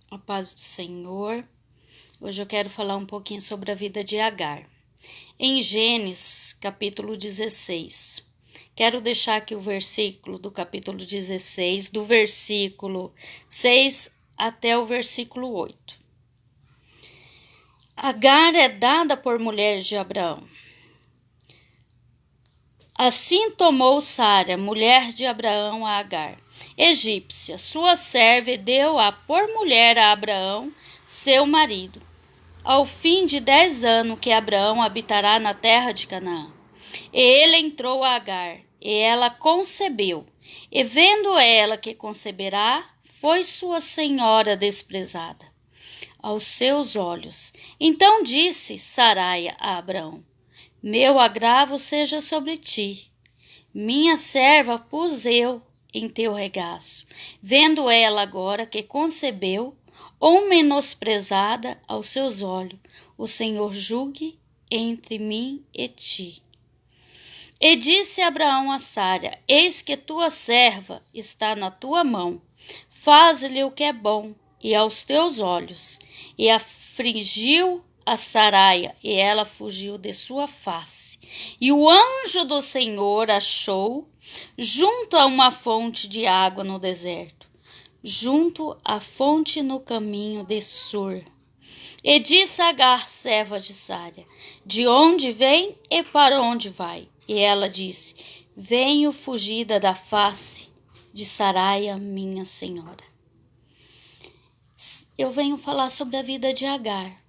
A paz do Senhor. Hoje eu quero falar um pouquinho sobre a vida de Agar. Em Gênesis, capítulo 16. Quero deixar aqui o versículo do capítulo 16, do versículo 6 até o versículo 8. Agar é dada por mulher de Abraão. Assim tomou Sara, mulher de Abraão, a Agar, egípcia, sua serva, e deu-a por mulher a Abraão, seu marido, ao fim de 10 anos que Abraão habitará na terra de Canaã. E ele entrou a Agar, e ela concebeu. E vendo ela que conceberá, foi sua senhora desprezada aos seus olhos. Então disse Saraia a Abraão: meu agravo seja sobre ti. Minha serva pus eu em teu regaço. Vendo ela agora que concebeu, ou menosprezada aos seus olhos, o Senhor julgue entre mim e ti. E disse Abraão a Sara: eis que tua serva está na tua mão. Faz-lhe o que é bom e aos teus olhos. E afligiu a Saraia, e ela fugiu de sua face. E o anjo do Senhor achou junto a uma fonte de água no deserto, junto à fonte no caminho de Sur. E disse Agar, serva de Sara: de onde vem e para onde vai? E ela disse: venho fugida da face de Saraia, minha senhora. Eu venho falar sobre a vida de Agar,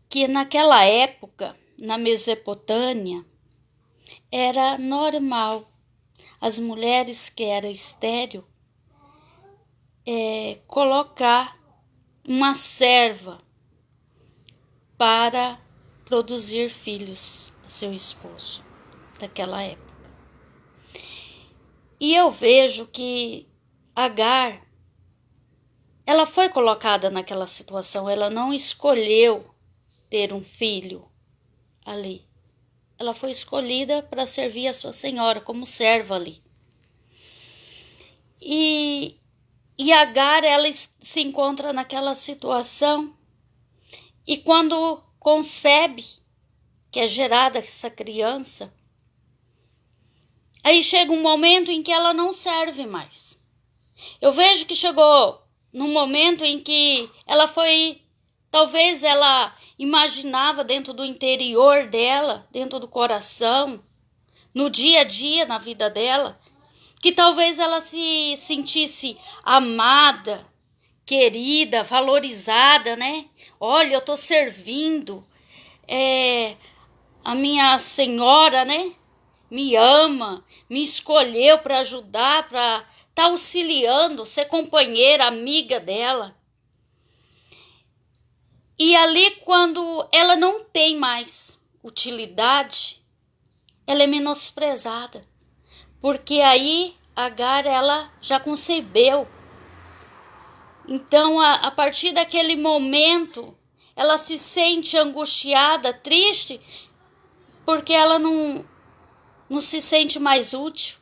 que naquela época, na Mesopotâmia, era normal as mulheres que eram estéril colocar uma serva para produzir filhos a seu esposo daquela época. E eu vejo que Agar, ela foi colocada naquela situação, ela não escolheu ter um filho ali. Ela foi escolhida para servir a sua senhora como serva ali. E Agar, ela se encontra naquela situação, e quando concebe, que é gerada essa criança, aí chega um momento em que ela não serve mais. Eu vejo que chegou num momento em que ela foi, talvez ela imaginava dentro do interior dela, dentro do coração, no dia a dia, na vida dela, que talvez ela se sentisse amada, querida, valorizada, né? Olha, eu tô servindo, a minha senhora, né? Me ama, me escolheu para ajudar, para estar auxiliando, ser companheira, amiga dela. E ali, quando ela não tem mais utilidade, ela é menosprezada. Porque aí Agar, ela já concebeu. Então, a partir daquele momento, ela se sente angustiada, triste, porque ela não se sente mais útil.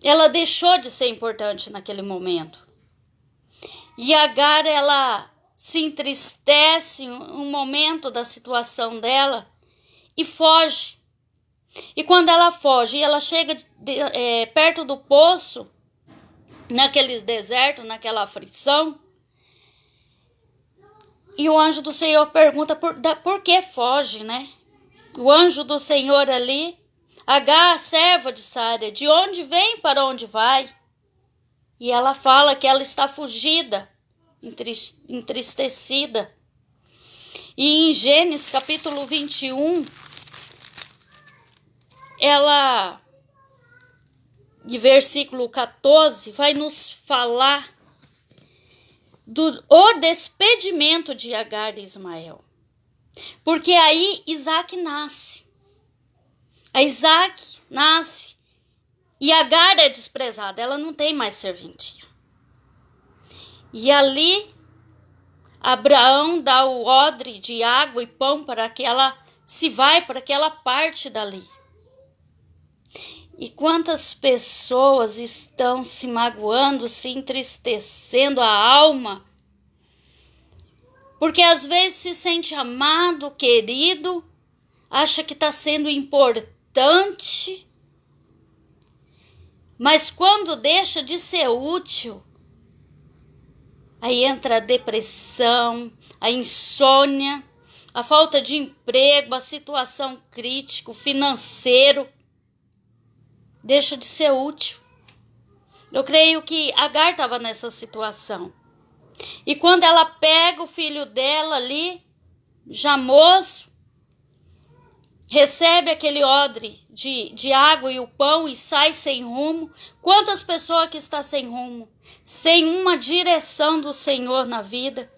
Ela deixou de ser importante naquele momento. E Agar, ela se entristece um momento da situação dela e foge. E quando ela foge, ela chega perto do poço, naqueles desertos, naquela aflição, e o anjo do Senhor pergunta por que foge, né? O anjo do Senhor ali: Agar, serva de Sara, de onde vem, para onde vai? E ela fala que ela está fugida, entristecida. E em Gênesis capítulo 21, ela, de versículo 14, vai nos falar o despedimento de Agar e Ismael. Porque aí Isaac nasce. A Isaac nasce e Agar é desprezada, ela não tem mais serventia. E ali Abraão dá o odre de água e pão para que ela se vai, para que ela parte dali. E quantas pessoas estão se magoando, se entristecendo a alma, porque às vezes se sente amado, querido, acha que está sendo importante, mas quando deixa de ser útil, aí entra a depressão, a insônia, a falta de emprego, a situação crítica, o financeiro, deixa de ser útil. Eu creio que Agar estava nessa situação. E quando ela pega o filho dela ali, já moço, recebe aquele odre de água e o pão e sai sem rumo. Quantas pessoas que estão sem rumo, sem uma direção do Senhor na vida,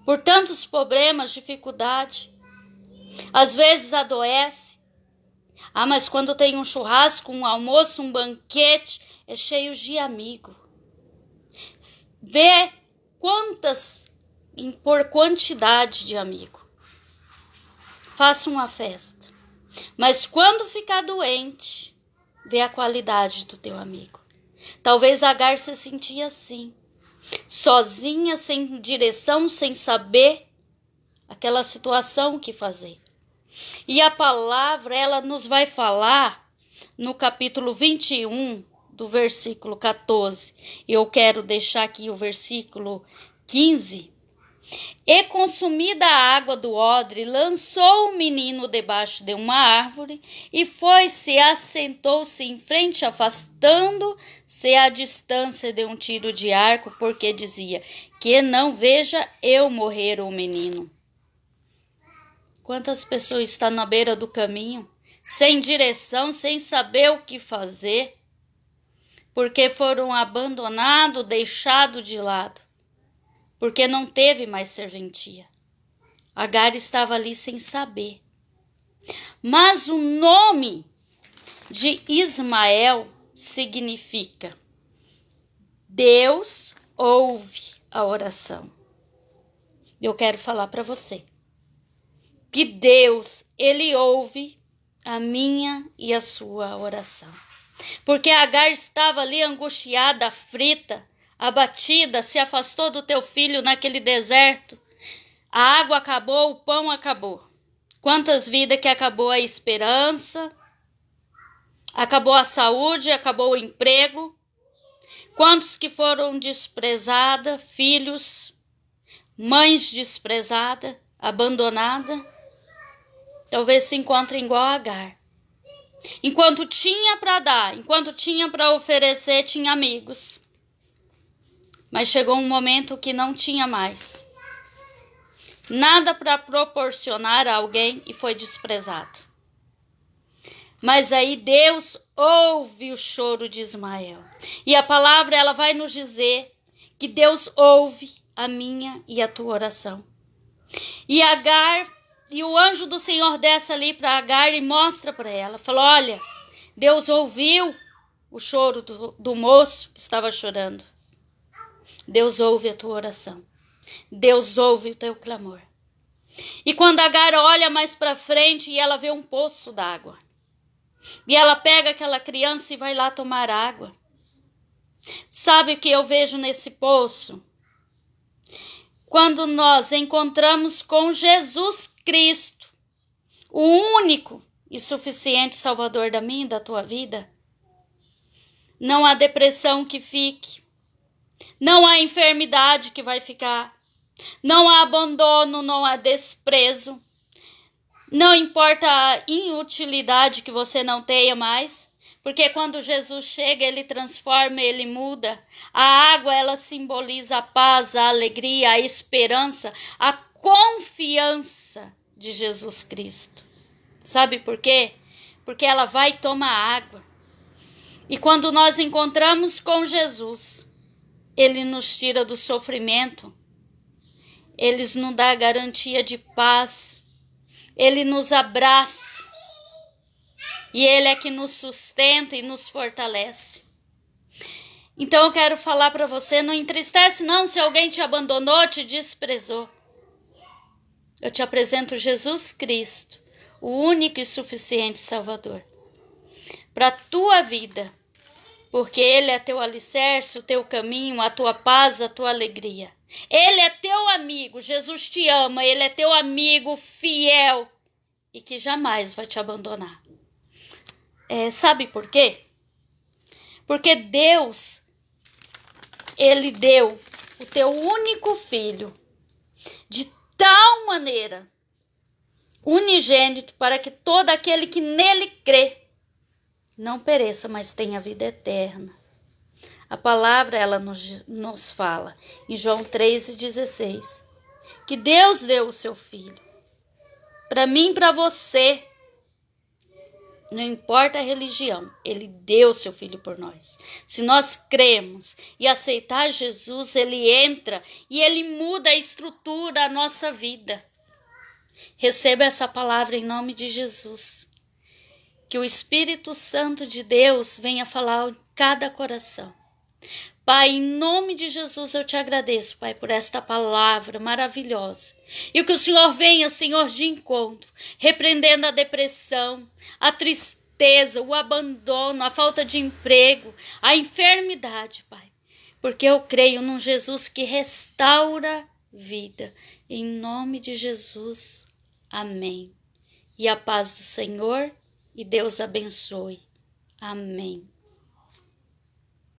por tantos problemas, dificuldade, às vezes adoece. Mas quando tem um churrasco, um almoço, um banquete, é cheio de amigo. Vê por quantidade de amigo. Faça uma festa. Mas quando ficar doente, vê a qualidade do teu amigo. Talvez Agar se sentia assim, sozinha, sem direção, sem saber aquela situação que fazer. E a palavra, ela nos vai falar no capítulo 21, do versículo 14. Eu quero deixar aqui o versículo 15. E consumida a água do odre, lançou o menino debaixo de uma árvore e foi-se, assentou-se em frente, afastando-se à distância de um tiro de arco, porque dizia: que não veja eu morrer o menino. Quantas pessoas estão na beira do caminho, sem direção, sem saber o que fazer, porque foram abandonados, deixados de lado, porque não teve mais serventia. Agar estava ali sem saber. Mas o nome de Ismael significa: Deus ouve a oração. Eu quero falar para você que Deus, Ele ouve a minha e a sua oração. Porque Agar estava ali angustiada, aflita, abatida, se afastou do teu filho naquele deserto. A água acabou, o pão acabou. Quantas vidas que acabou a esperança, acabou a saúde, acabou o emprego. Quantos que foram desprezadas, filhos, mães desprezadas, abandonadas. Talvez se encontrem igual a Agar. Enquanto tinha para dar, enquanto tinha para oferecer, tinha amigos. Mas chegou um momento que não tinha mais nada para proporcionar a alguém e foi desprezado. Mas aí Deus ouve o choro de Ismael. E a palavra, ela vai nos dizer que Deus ouve a minha e a tua oração. E Agar, e o anjo do Senhor desce ali para Agar e mostra para ela. Falou: olha, Deus ouviu o choro do moço que estava chorando. Deus ouve a tua oração. Deus ouve o teu clamor. E quando Agar olha mais para frente e ela vê um poço d'água. E ela pega aquela criança e vai lá tomar água. Sabe o que eu vejo nesse poço? Quando nós encontramos com Jesus Cristo, o único e suficiente Salvador da minha e da tua vida, não há depressão que fique, não há enfermidade que vai ficar, não há abandono, não há desprezo, não importa a inutilidade que você não tenha mais, porque quando Jesus chega, Ele transforma, Ele muda. A água, ela simboliza a paz, a alegria, a esperança, a confiança de Jesus Cristo. Sabe por quê? Porque ela vai tomar água. E quando nós encontramos com Jesus, Ele nos tira do sofrimento, Ele nos dá garantia de paz, Ele nos abraça e Ele é que nos sustenta e nos fortalece. Então eu quero falar para você, não entristece não se alguém te abandonou, te desprezou. Eu te apresento Jesus Cristo, o único e suficiente Salvador. para a tua vida, porque Ele é teu alicerce, o teu caminho, a tua paz, a tua alegria. Ele é teu amigo, Jesus te ama, Ele é teu amigo fiel e que jamais vai te abandonar. Sabe por quê? Porque Deus, Ele deu o teu único filho de tal maneira, unigênito, para que todo aquele que nele crê não pereça, mas tenha vida eterna. A palavra, ela nos fala em João 3,16, que Deus deu o seu filho para mim e para você. Não importa a religião, Ele deu o seu filho por nós. Se nós cremos e aceitar Jesus, Ele entra e Ele muda a estrutura da nossa vida. Receba essa palavra em nome de Jesus. Que o Espírito Santo de Deus venha falar em cada coração. Pai, em nome de Jesus eu te agradeço, Pai, por esta palavra maravilhosa. E que o Senhor venha, Senhor, de encontro, repreendendo a depressão, a tristeza, o abandono, a falta de emprego, a enfermidade, Pai. Porque eu creio num Jesus que restaura vida. Em nome de Jesus, amém. E a paz do Senhor e Deus abençoe. Amém.